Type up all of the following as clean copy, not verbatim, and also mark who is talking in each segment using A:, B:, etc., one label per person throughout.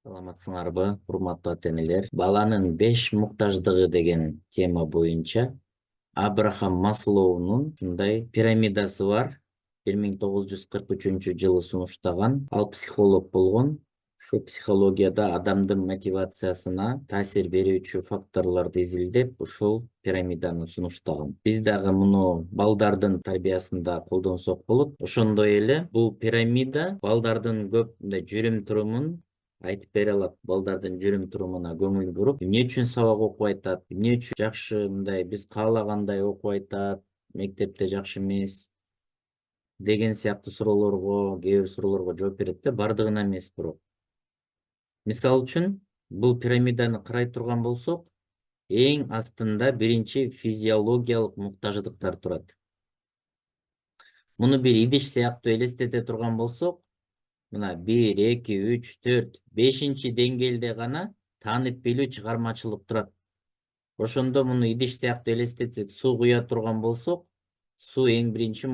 A: Саламатсыңарбы, урматтуу ата-энелер. Баланын 5 муктаждыгы деген тема боюнча Абрахам Маслоунун ушундай пирамидасы бар. 1943 жылы сунуштаган. Ал психолог болгон. Ушу психологияда адамдын мотивациясына таасир берүүчү факторлорду изилдеп, ушул пирамиданы сунуштаган. Биз дагы муну балдардын тарбиясында колдонсок болот. Ошондой эле бул пирамида балдардын көп жүрүм турумун айтып бере алат. Балдардын жүрүм турумуна көңүл буруп, эмне үчүн сабак окуп айтат, эмне үчүн жакшы мындай биз каалагандай окуп айтат, мектепте жакшы эмес деген сыяктуу суроолорго, кээ бир суроолорго жооп берет да, бардыгына эмес бирок. Мисалы үчүн, бул пирамиданы карай турган болсок, эң астында биринчи физиологиялык муктаждыктар турат. Муну бир идиш сыяктуу элестете турган болсок, мына 1, 2, 3, 4, 5-чи деңгээлде гана таанып билүү чыгармачылык турат. Ошондо муну идиш сыяктуу элестетсек, суу куя турган болсок, суу эң биринчи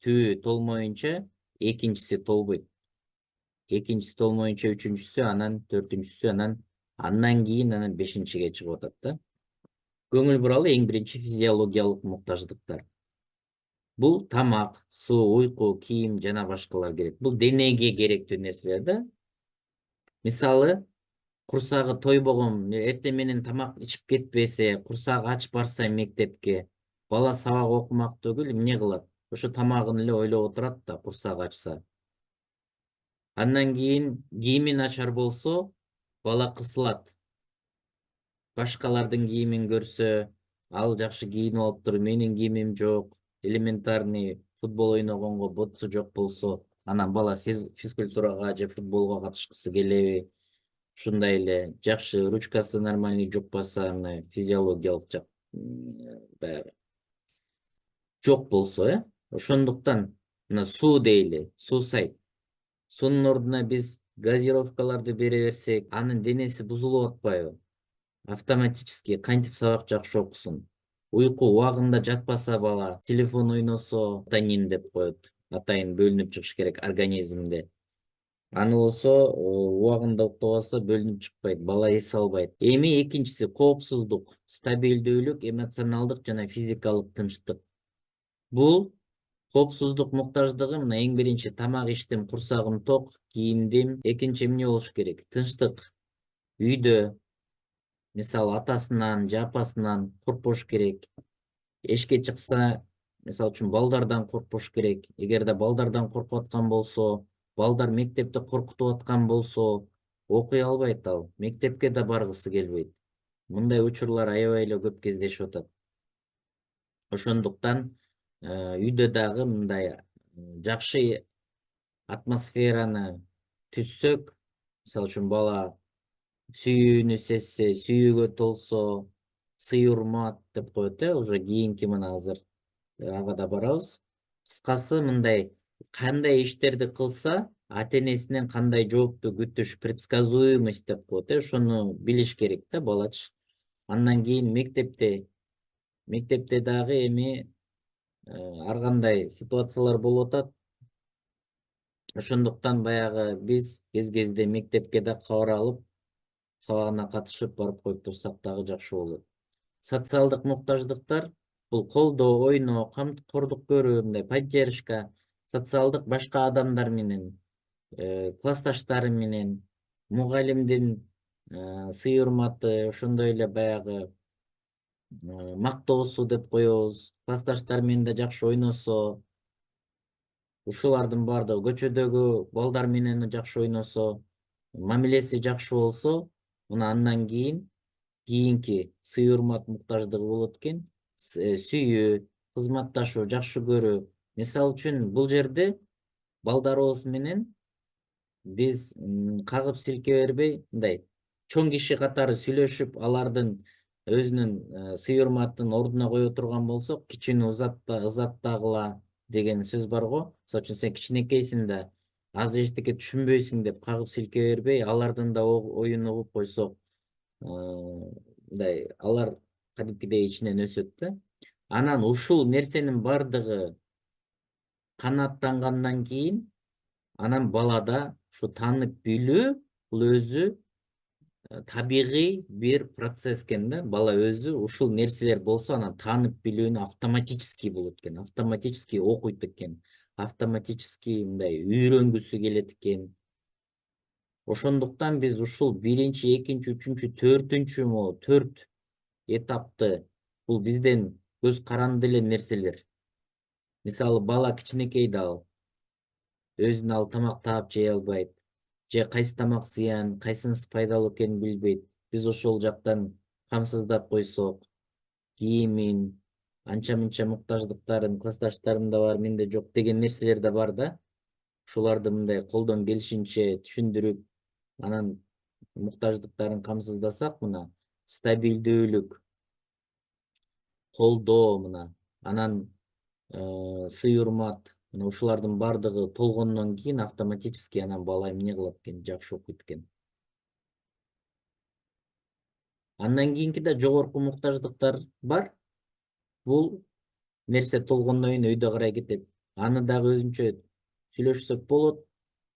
A: түбү толмоюнча экинчиси толбойт. Экинчиси толмоюнча үчүнчүсү, анан төртүнчүсү, андан кийин анан бешинчиге чыгып атат да. Көңүл буралы эң биринчи физиологиялык муктаждыктар. Бул тамак, суу, уйку, кийим жана башкалар керек. Бул денеге керектүү нерселер да. Мисалы, курсагы тойбогон, эртең менен тамак ичип кетпесе, курсагы ач барса мектепке, бала сабак окумак түгүл эмне кылат? Ошо тамагын эле ойлоп отурат да, курсагы ачса. Андан кийин кийими начар болсо, бала кысылат. Башкалардын кийимин көрсө, ал жакшы кийинип алыптыр, менин кийимим жок. Элементарный футбол ойногонго ботсу жок болсо, анан бала физкультурага же футболго катышкысы келеби? Ушундай эле жакшы ручкасы нормальный жукпаса, мына физиологиялык жак баягы жок болсо, ошондуктан мына суу дейли, суусайт. Суунун ордуна биз газировкаларды бере берсек, анын денеси бузулуп атпайбы? Автоматически кантип сабак жакшы окусун? Уйку убагында жатпаса бала, телефон ойносо, атонин деп коет. Атайын бөлүнүп чыгыш керек организмде. Аны болсо, убагында уктабаса бөлүнүп чыкпайт, бала эс албайт. Эми экинчиси коопсуздук, стабилдүүлүк, эмоционалдык жана физикалык тынчтык. Бул коопсуздук муктаждыгы мына эң биринчи тамак иштим, курсагым ток, кийиндим. Экинчи эмне болуш керек? Тынчтык. Үйдө, мисалы атасынан же апасынан коркпош керек. Эшикке чыкса, мисалы үчүн балдардан коркпош керек. Эгерде балдардан коркуп аткан болсо, балдар мектепте коркутуп аткан болсо, окуй албайт ал. Мектепке да баргысы келбейт. Мындай учурлар аябай эле көп кездешип атат. Ошондуктан үйдө дагы мындай жакшы атмосфераны түзсөк, мисалы үчүн бала сүйүүнү сезсе, сүйүүгө толсо, сый урмат деп коет, уже кийинки мына азыр ага да барабыз. Кыскасы мындай кандай иштерди кылса, ата-энесинен кандай жоопту күтүш, предсказуемость деп коет, ошону билиш керек да балачы. Андан кийин мектепте дагы эми ар кандай ситуациялар болуп атат. Ошондуктан баягы биз кез-кезде мектепке да кабар алып, сабагына катышып барып коюп турсак дагы жакшы болот. Социалдык муктаждыктар бул колдоо, ойноо, камкордук көрүү, мындай поддержка, социалдык башка адамдар менен, классташтары менен, мугалимдин сый урматы, ошондой эле баягы мактоосу деп коебуз, классташтар менен да жакшы ойносо, ушулардын баардыгы, көчөдөгү балдар менен жакшы ойносо, мамилеси жакшы болсо, мына андан кийинки сый урмат муктаждыгы болот экен. Сүйүү, кызматташуу, жакшы көрүү. Мисалы үчүн бул жерде балдарыбыз менен биз кагып силке бербей, мындай чоң киши катары сүйлөшүп, алардын өзүнүн сый урматын ордуна кое турган болсок, кичүүнү ызаттагыла деген сөз бар го. Мисалы үчүн сен кичинекейсиң да, азыр эчтеке түшүнбөйсүң деп кагып силке бербей, алардын да оюн угуп койсок, мындай алар кадимкидей ичинен өсөт да. Анан ушул нерсенин бардыгы канааттангандан кийин, анан балада ушу таанып билүү бул өзү табигый бир процесс экен да. Бала өзү ушул нерселер болсо анан таанып билүүнү автоматически болот экен, автоматически окуйт экен, автоматически мындай үйрөнгүсү келет экен. Ошондуктан биз ушул биринчи, экинчи, үчүнчү, төртүнчү могу төрт этапты бул бизден көз каранды эле нерселер. Мисалы бала кичинекейде ал өзүнө ал тамак таап жей албайт же кайсы тамак зыян, кайсынысы пайдалуу экенин билбейт. Биз ошол жактан камсыздап койсок, кийимин, анча мынча муктаждыктарын классташтарымда бар, менде жок деген нерселер да бар да. Ушуларды мындай колдон келишинче түшүндүрүп, анан муктаждыктарын камсыздасак, мына стабилдүүлүк, колдоо мына, анан сый урмат, мына ушулардын баардыгы толгондон кийин автоматически анан бала эмне кылат экен, жакшы окуйт экен. Андан кийинки да жогорку муктаждыктар бар. Бул нерсе толгондон кийин өйдө карай кетет. Аны дагы өзүнчө сүйлөшсөк болот,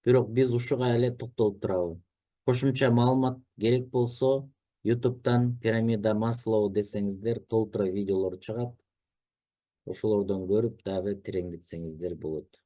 A: бирок биз ушуга эле токтолуп туралы. Кошумча маалымат керек болсо, YouTube'дан пирамида Маслоу десеңиздер, толтура видеолор чыгат. Ошолордон көрүп дагы тереңдетсеңиздер болот.